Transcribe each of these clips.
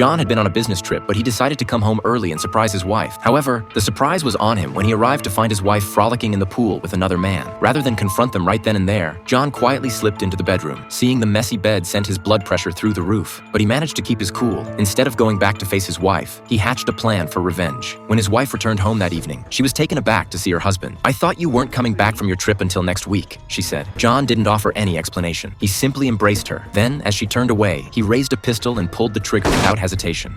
John had been on a business trip, but he decided to come home early and surprise his wife. However, the surprise was on him when he arrived to find his wife frolicking in the pool with another man. Rather than confront them right then and there, John quietly slipped into the bedroom. Seeing the messy bed sent his blood pressure through the roof, but he managed to keep his cool. Instead of going back to face his wife, he hatched a plan for revenge. When his wife returned home that evening, she was taken aback to see her husband. "I thought you weren't coming back from your trip until next week," she said. John didn't offer any explanation. He simply embraced her. Then, as she turned away, he raised a pistol and pulled the trigger without hesitation.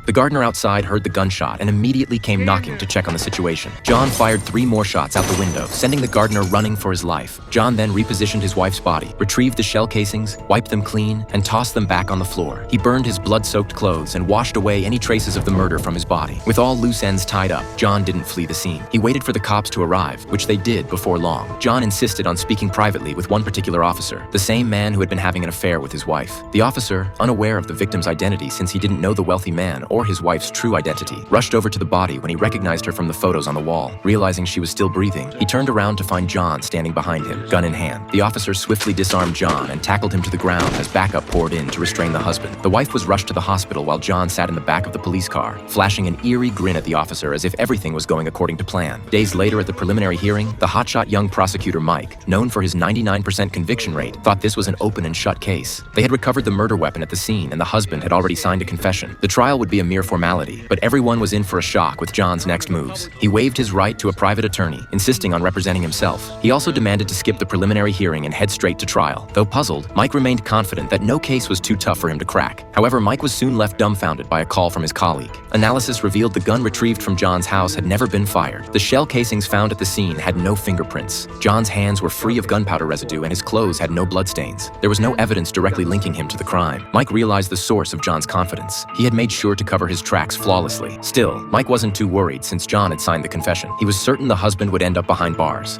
The gardener outside heard the gunshot and immediately came knocking to check on the situation. John fired 3 more shots out the window, sending the gardener running for his life. John then repositioned his wife's body, retrieved the shell casings, wiped them clean, and tossed them back on the floor. He burned his blood-soaked clothes and washed away any traces of the murder from his body. With all loose ends tied up, John didn't flee the scene. He waited for the cops to arrive, which they did before long. John insisted on speaking privately with one particular officer, the same man who had been having an affair with his wife. The officer, unaware of the victim's identity since he didn't know the wealthy man or his wife's true identity, rushed over to the body when he recognized her from the photos on the wall. Realizing she was still breathing, he turned around to find John standing behind him, gun in hand. The officer swiftly disarmed John and tackled him to the ground as backup poured in to restrain the husband. The wife was rushed to the hospital while John sat in the back of the police car, flashing an eerie grin at the officer as if everything was going according to plan. Days later at the preliminary hearing, the hotshot young prosecutor Mike, known for his 99% conviction rate, thought this was an open and shut case. They had recovered the murder weapon at the scene and the husband had already signed a confession. The trial would be a mere formality, but everyone was in for a shock with John's next moves. He waived his right to a private attorney, insisting on representing himself. He also demanded to skip the preliminary hearing and head straight to trial. Though puzzled, Mike remained confident that no case was too tough for him to crack. However, Mike was soon left dumbfounded by a call from his colleague. Analysis revealed the gun retrieved from John's house had never been fired. The shell casings found at the scene had no fingerprints. John's hands were free of gunpowder residue and his clothes had no bloodstains. There was no evidence directly linking him to the crime. Mike realized the source of John's confidence. He had made sure to cover his tracks flawlessly. Still, Mike wasn't too worried since John had signed the confession. He was certain the husband would end up behind bars.